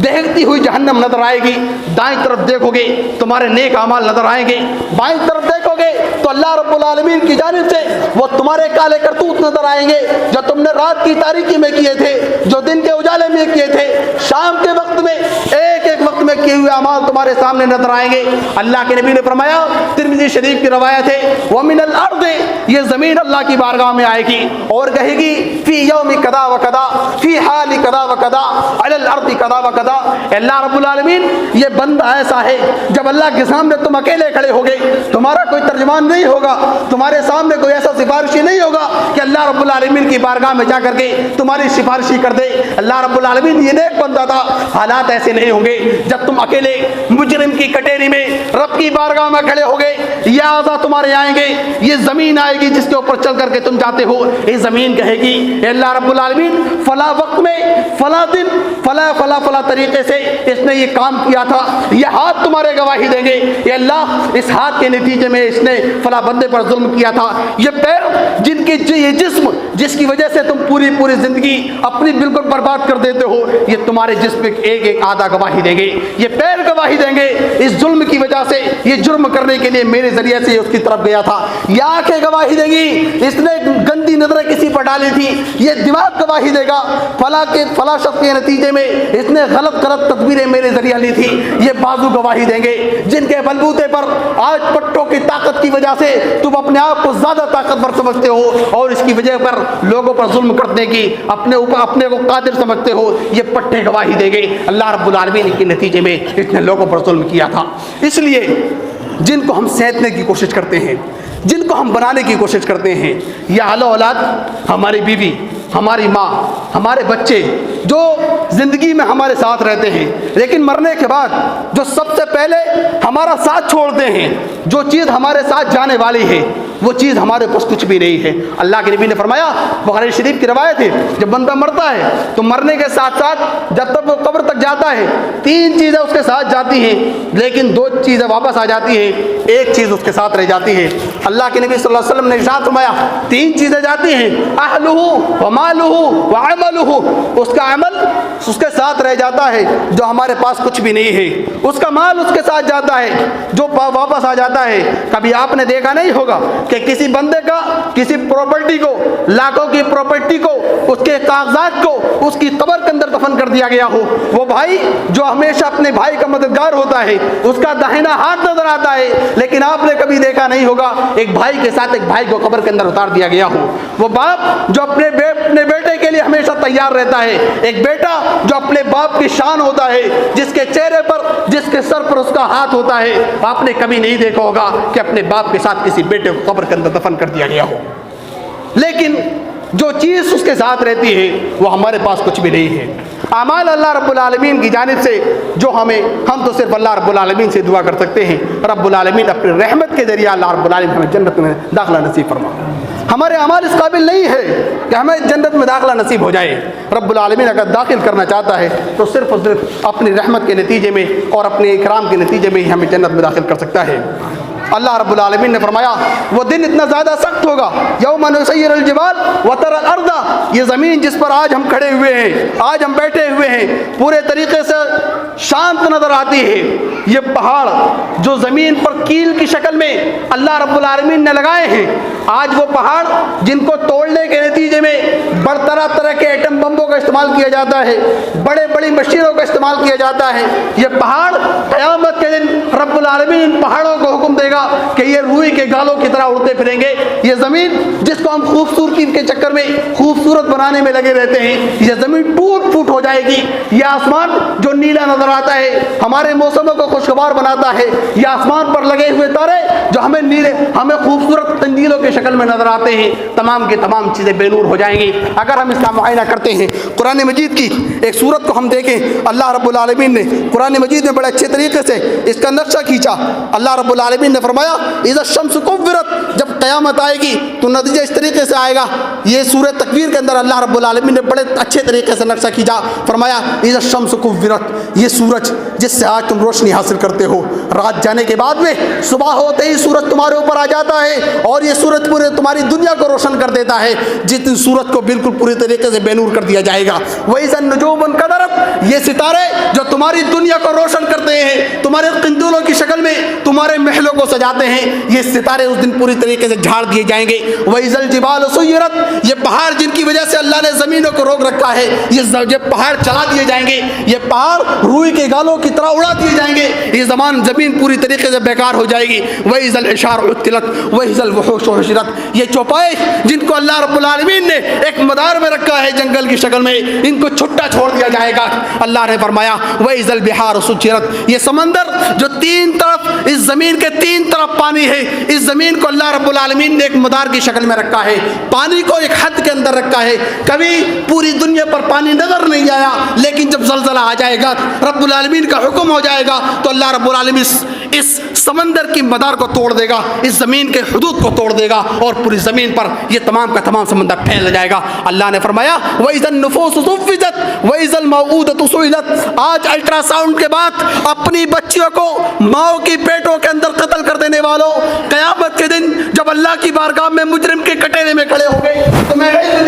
دیکھتی ہوئی جہنم نظر آئے گی. دائیں طرف دیکھو گے تمہارے نیک اعمال نظر آئیں گے، بائیں طرف دیکھو گے تو اللہ رب العالمین کی جانب سے وہ تمہارے کالے کرتوت نظر آئیں گے جو تم نے رات کی تاریکی میں کیے تھے، جو دن کے اجالے میں کیے تھے، شام کے وقت میں ایک ایک وقت میں کیے ہوئے اعمال تمہارے سامنے نظر آئیں گے. اللہ کے نبی نے فرمایا، ترمذی شریف کی روایت ہے، وَمِنَ الْأَرْضِ، یہ زمین اللہ کی بارگاہ میں آئے گی اور کہے گی فی یوم کذا و کذا، فی حال کذا و کذا، علی الارض کذا و کذا. اللہ رب العالمین یہ بندہ ایسا ہے جب اللہ کے سامنے تم اکیلے کھڑے ہوگے، تمہارا کوئی ترجمان نہیں ہوگا، تمہارے سامنے کوئی ایسا سفارشی نہیں ہوگا کہ اللہ رب العالمین کی بارگاہ میں جا کر کے تمہاری سفارشی کر دے. اللہ رب العالمین یہ نیک بندہ تھا. حالات ایسے نہیں ہوں گے جب تم اکیلے مجرم کی کٹیری میں رب کی بارگاہ میں کھڑے ہوگے، یہ اعضاء تمہارے آئیں گے، یہ زمین آئے گی جس کے اوپر چل کر کے تم جاتے ہو. یہ زمین کہے گی اے اللہ رب العالمین فلاں وقت میں فلاں دن فلاں فلاں فلاں طریقے سے اس نے یہ کام کیا تھا، یہ ہاتھ تمہارے گواہی دیں گے اے اللہ اس ہاتھ کے نتیجے میں اس نے فلاں بندے پر ظلم کیا تھا، یہ پیر جن کے یہ جسم جس کی وجہ سے تم پوری زندگی اپنی بالکل برباد کر دیتے ہو، یہ تمہارے جسم ایک ایک آدھا گواہی دیں گے، یہ پیر گواہی دیں گے اس ظلم کی وجہ سے یہ جرم کرنے کے لیے میرے ذریعے سے اس کی طرف گیا تھا، یہ آنکھیں گواہی دیں گی اس نے گندی نظریں کسی پر ڈالی تھی، یہ دماغ گواہی دے گا فلاں شخص کے نتیجے میں اس نے غلط تدبیریں میرے ذریعہ لی تھی، یہ بازو گواہی دیں گے جن کے بلبوتے پر آج پٹوں کی طاقت کی وجہ سے تم اپنے آپ کو زیادہ طاقتور سمجھتے ہو اور اس کی وجہ پر لوگوں پر ظلم کرنے کی اپنے کو قادر سمجھتے ہو، یہ پٹے گواہی دیں گے اللہ رب العالمین کے نتیجے میں اس نے لوگوں پر ظلم کیا تھا۔ اس لیے جن کو ہم سینتنے کی کوشش کرتے ہیں، جن کو ہم بنانے کی کوشش کرتے ہیں، یا اعلی اولاد، ہماری بیوی، ہماری ماں، ہمارے بچے جو زندگی میں ہمارے ساتھ رہتے ہیں لیکن مرنے کے بعد جو سب سے پہلے ہمارا ساتھ چھوڑتے ہیں، جو چیز ہمارے ساتھ جانے والی ہے وہ چیز ہمارے پاس کچھ بھی نہیں ہے۔ اللہ کے نبی نے فرمایا، بخاری شریف کی روایت ہے، جب بندہ مرتا ہے تو مرنے کے ساتھ ساتھ جب تک وہ قبر تک جاتا ہے 3 چیزیں اس کے ساتھ جاتی ہیں لیکن 2 چیزیں واپس آ جاتی ہیں، ایک چیز اس کے ساتھ رہ جاتی ہے۔ اللہ کے نبی صلی اللہ علیہ وسلم نے ارشاد فرمایا 3 چیزیں جاتی ہیں، اہلہ ومالہ وعملہ، اس کا عمل اس کے ساتھ رہ جاتا ہے جو ہمارے پاس کچھ بھی نہیں ہے، اس کا مال اس کے ساتھ جاتا ہے جو واپس آ جاتا ہے۔ کبھی آپ نے دیکھا نہیں ہوگا کہ کسی بندے کا کسی پراپرٹی کو، لاکھوں کی پراپرٹی کو، اس کے کاغذات کو اس کی قبر کے اندر دفن کر دیا گیا ہو، وہ بھائی جو ہمیشہ اپنے بھائی کا مددگار ہوتا ہے اس کا داہنا ہاتھ نظر آتا ہے، لیکن آپ نے کبھی دیکھا نہیں ہوگا ایک بھائی کے ساتھ ایک بھائی کو قبر کے اندر اتار دیا گیا ہو۔ وہ باپ جو اپنے بیٹے کے لیے ہمیشہ تیار رہتا ہے، ایک بیٹا جو اپنے باپ کی شان ہوتا ہے، جس کے چہرے پر، جس کے سر پر اس کا ہاتھ ہوتا ہے، آپ نے کبھی نہیں دیکھا ہوگا کہ اپنے باپ کے ساتھ کسی بیٹے کو قبر کے اندر دفن کر دیا گیا ہو۔ لیکن جو چیز اس کے ساتھ رہتی ہے وہ ہمارے پاس کچھ بھی نہیں ہے۔ اعمال اللہ رب العالمین کی جانب سے جو ہم تو صرف اللہ رب العالمین سے دعا کر سکتے ہیں، رب العالمین اپنے رحمت کے ذریعہ اللہ رب العالمین ہمیں جنت میں داخلہ نصیب فرما۔ ہمارے اعمال اس قابل نہیں ہے کہ ہمیں جنت میں داخلہ نصیب ہو جائے۔ رب العالمین اگر داخل کرنا چاہتا ہے تو صرف اور صرف اپنی رحمت کے نتیجے میں اور اپنے اکرام کے نتیجے میں ہی ہمیں جنت میں داخل کر سکتا ہے۔ اللہ رب العالمین نے فرمایا وہ دن اتنا زیادہ سخت ہوگا، یوم نسیر الجبال وتری الارض، یہ زمین جس پر آج ہم کھڑے ہوئے ہیں، آج ہم بیٹھے ہوئے ہیں، پورے طریقے سے شانت نظر آتی ہے۔ یہ پہاڑ جو زمین پر کیل کی شکل میں اللہ رب العالمین نے لگائے ہیں، آج وہ پہاڑ جن کو توڑنے کے نتیجے میں طرح کے ایٹم بمبوں کا استعمال کیا جاتا ہے، بڑی مشینوں کا استعمال کیا جاتا ہے، یہ پہاڑ قیامت کے دن رب العالمین ان پہاڑوں کو حکم دے گا کہ یہ روئی کے گالوں کی طرح اڑتے پھریں گے۔ یہ زمین جس کو ہم خوبصورتی کے چکر میں خوبصورت بنانے میں لگے رہتے ہیں، یہ زمین ٹوٹ پھوٹ ہو جائے گی۔ یہ آسمان جو نیلا نظر آتا ہے، ہمارے موسموں کو خوشگوار بناتا ہے، یہ آسمان پر لگے ہوئے تارے جو ہمیں خوبصورت تنجیلوں کی شکل میں نظر آتے ہیں، تمام کی تمام چیزیں بے نور ہو جائیں گی۔ اگر ہم اس کا معائنہ کرتے ہیں، قرآن مجید کی ایک سورت کو ہم دیکھیں، اللہ رب العالمین نے قرآن مجید میں بڑے اچھے طریقے سے اس کا نقشہ کھینچا۔ اللہ رب العالمین نے فرمایا اذا الشمس کورت، جب قیامت آئے گی تو نتیجہ اس طریقے سے آئے گا۔ یہ سورہ تکویر کے اندر اللہ رب العالمین نے بڑے اچھے طریقے سے نقشہ کھینچا، فرمایا اذا الشمس کورت، یہ سورج جس سے آج تم روشنی حاصل کرتے ہو، رات جانے کے بعد میں صبح ہوتے ہی سورج تمہارے اوپر آ جاتا ہے اور یہ سورج پورے تمہاری دنیا کو روشن کر دیتا ہے، جس دن سورج کو بالکل پوری طریقے سے بے نور کر دیا جائے گا۔ وَإِذَا النُّجُومُ انْكَدَرَتْ، یہ ستارے جو تمہاری دنیا کو روشن کرتے ہیں، تمہارے قندولوں کی شکل میں تمہارے محلوں کو سجاتے ہیں، یہ ستارے اس دن پوری طریقے سے جھاڑ دیے جائیں گے۔ وَإِذَا الْجِبَالُ سُيِّرَتْ، یہ پہاڑ جن کی وجہ سے اللہ نے زمینوں کو روک رکھا ہے، یہ پہاڑ چلا دیے جائیں گے، یہ پہاڑ روئی کے گالوں کی طرح اڑا دیے جائیں گے، یہ زمین پوری طریقے سے بیکار ہو جائے گی۔ وَإِذَا الْعِشَارُ عُطِّلَتْ وَإِذَا الْوُحُوشُ حُشِرَتْ، یہ چوپائے جن کو اللہ رب العالمین نے ایک مدار میں رکھا ہے جنگل کی شکل میں، ان کو چھٹا چھوڑ دیا جائے گا۔ اللہ نے فرمایا وَإِذَا الْبِحَارُ سُجِّرَتْ، یہ سمندر جو 3 طرف اس زمین کے 3 طرف پانی ہے، اس زمین کو اللہ رب العالمین نے ایک مدار کی شکل میں رکھا ہے، پانی کو ایک حد کے اندر رکھا ہے۔ کبھی پوری دنیا پر پانی نظر نہیں آیا، لیکن جب زلزلہ آ جائے گا، رب العالمین کا حکم ہو جائے گا تو اللہ رب العالمین اس سمندر کی مدار کو توڑ دے گا، اس زمین کے حدود کو توڑ دے گا اور پوری زمین پر یہ تمام کا تمام سمندر پھیل جائے گا۔ اللہ نے فرمایا وَإِذَا النُّفُوسُ زُوِّجَتْ وَإِذَا الْمَوْءُودَةُ سُئِلَتْ، آج الٹرا ساؤنڈ کے بعد اپنی بچیوں کو ماؤں کی پیٹوں کے اندر قتل کر دینے والوں، قیامت کے دن جب اللہ کی بارگاہ میں مجرم کے کٹہرے میں کھڑے ہوں گے، تمہیں علم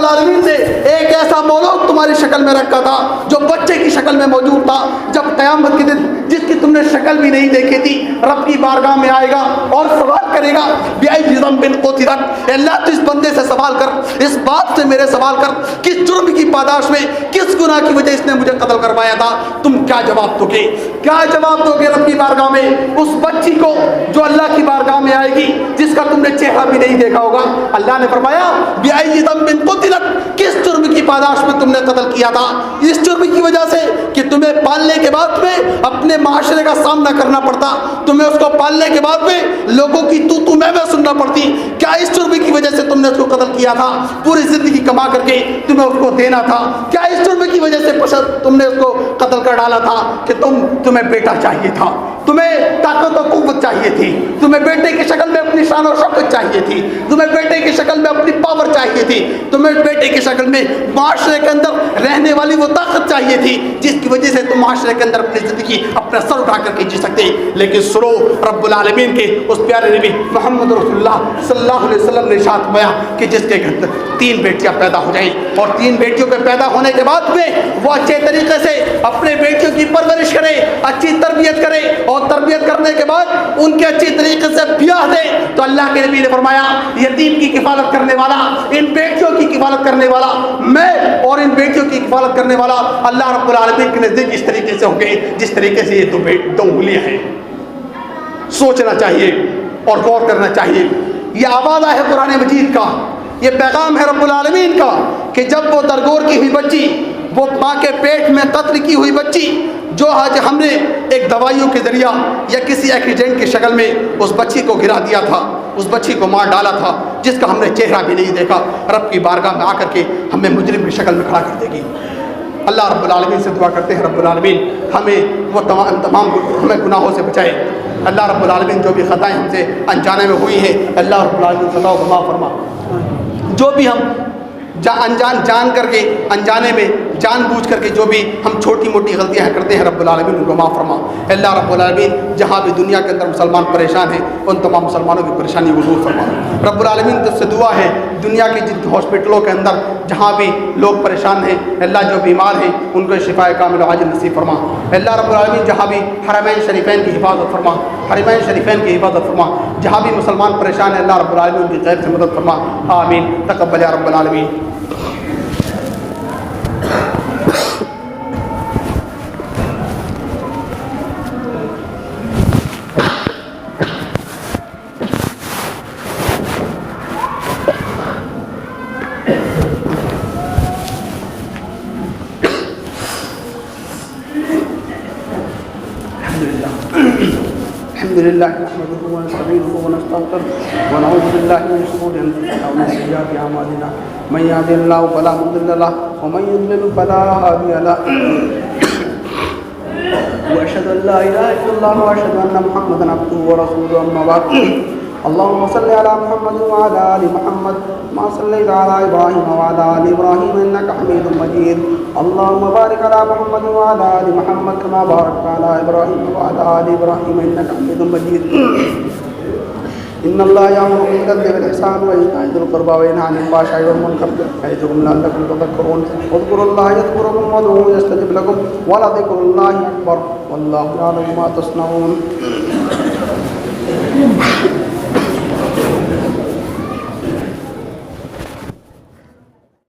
العالمین نے ایک ایسا مولود تمہاری شکل میں رکھا تھا جو بچے کی شکل میں موجود تھا. جب قیامت کے دن جس کی تم نے شکل بھی نہیں دیکھی تھی رب کی بارگاہ میں آئے گا اور سوال کرے گا بِأَيِّ ذَنبٍ قُتِلَتْ. اللہ تو اس بندے سے سوال کر, اس بات سے میرے سوال کر, کس جرم کی پاداش میں, کس گناہ کی وجہ اس نے مجھے قتل کروایا تھا. تم کیا جواب دو گے, کیا جواب دو گے رب کی بارگاہ میں اس بچی کو جو اللہ کی بارگاہ میں آئے گی جس کا تم نے چہرہ بھی نہیں دیکھا ہوگا. اللہ نے فرمایا بِأَيِّ ذَنبٍ قُتِلَتْ, کس جرم کی پاداش میں تم نے قتل کیا تھا. اس جرم کی وجہ سے کہ تمہیں پالنے کے بعد میں اپنے معاشرے کا سامنا کرنا پڑتا, تمہیں اس کو پالنے کے بعد میں لوگوں کی تو میں سننا پڑتی. کیا اس جرم کی وجہ سے تم نے اس کو قتل کیا تھا, پوری زندگی کما کر کے تمہیں اس کو دینا تھا. کیا اس جرم کی وجہ سے تم نے اس کو قتل کر ڈالا تھا کہ تمہیں بیٹا چاہیے تھا, تمہیں طاقت و قوت چاہیے تھی, تمہیں بیٹے کی شکل میں اپنی شان و شوکت چاہیے تھی, تمہیں بیٹے کی شکل میں اپنی پاور چاہیے تھی, تمہیں بیٹے کی شکل میں معاشرے کے اندر رہنے والی وہ طاقت چاہیے تھی جس کی وجہ سے تم معاشرے کے اندر اپنی زندگی اپنا سر اٹھا کر کے جی سکتے. لیکن سنو رب العالمین کے اس پیارے نبی محمد رسول اللہ صلی اللہ علیہ وسلم نے ارشاد فرمایا کہ جس کے گھر 3 بیٹیاں پیدا ہو جائیں اور 3 بیٹیوں کے پیدا ہونے کے بعد میں وہ اچھے طریقے سے اپنے بیٹیوں کی پرورش کرے, اچھی تربیت کرے اور تربیت کرنے کے بعد ان کے اچھی طریقے سے بیاہ دے, تو اللہ کے نبی نے فرمایا یتیم کی کفالت کرنے والا, ان بیٹیوں کی کفالت کرنے والا میں اور ان بیٹیوں کی کفالت کرنے والا اللہ رب العالمین کے نزدیک اس طریقے سے ہوں گے جس طریقے سے یہ 2 انگلیاں ہیں. سوچنا چاہیے اور غور کرنا چاہیے. یہ آواز ہے قرآن مجید کا, یہ پیغام ہے رب العالمین کا کہ جب وہ درگور کی ہوئی بچی, وہ ماں کے پیٹ میں قتل کی ہوئی بچی جو آج ہم نے ایک دوائیوں کے ذریعہ یا کسی ایکسیڈنٹ کی شکل میں اس بچی کو گرا دیا تھا, اس بچی کو مار ڈالا تھا جس کا ہم نے چہرہ بھی نہیں دیکھا, رب کی بارگاہ میں آ کر کے ہمیں مجرم کی شکل میں کھڑا کر دے گی. اللہ رب العالمین سے دعا کرتے ہیں رب العالمین ہمیں وہ تمام ہمیں گناہوں سے بچائے. اللہ رب العالمین جو بھی خطائیں ہم سے انجانے میں ہوئی ہیں اللہ رب العالمین خطاؤں کو معاف فرما. جو بھی ہم جان کر کے انجانے میں جان بوجھ کر کے جو بھی ہم چھوٹی موٹی غلطیاں کرتے ہیں رب العالمین ان کو معاف فرما. اللہ رب العالمین جہاں بھی دنیا کے اندر مسلمان پریشان ہیں ان تمام مسلمانوں کی پریشانی کو دور فرما. رب العالمین تجھ سے دعا ہے دنیا کی جن ہاسپٹلوں کے اندر جہاں بھی لوگ پریشان ہیں اللہ جو بیمار ہیں ان کو شفاء کامل و عاجل نصیب فرما. اللہ رب العالمین جہاں بھی حرمین شریفین کی حفاظت فرما, حرمین شریفین کی حفاظت فرما. جہاں بھی مسلمان پریشان ہیں اللہ رب العالمین ان کی غیب سے مدد فرما. آمین. تقبل یا رب العالمین. الحمد لله نحمده ونستعينه ونستغفره ونعوذ بالله من شرور انفسنا ومن سيئات اعمالنا من يهده الله فلا مضل له ومن يضلل فلا هادي له واشهد ان لا اله الا الله واشهد ان محمدا عبده ورسوله اما بعد اللهم صل على محمد وعلى ال محمد ما صليت على ابراهيم وعلى ال ابراهيم انك حميد مجيد اللهم بارك على محمد وعلى ال محمد كما باركت على ابراهيم وعلى ال ابراهيم انك حميد مجيد ان الله يأمر بالعدل والإحسان وإيتاء ذي القربى وينهى عن الفحشاء والمنكر يعظكم لعلكم تذكرون اذكروا الله يذكركم وادعوه يستجب لكم ولذكر الله أكبر والله يعلم ما تصنعون.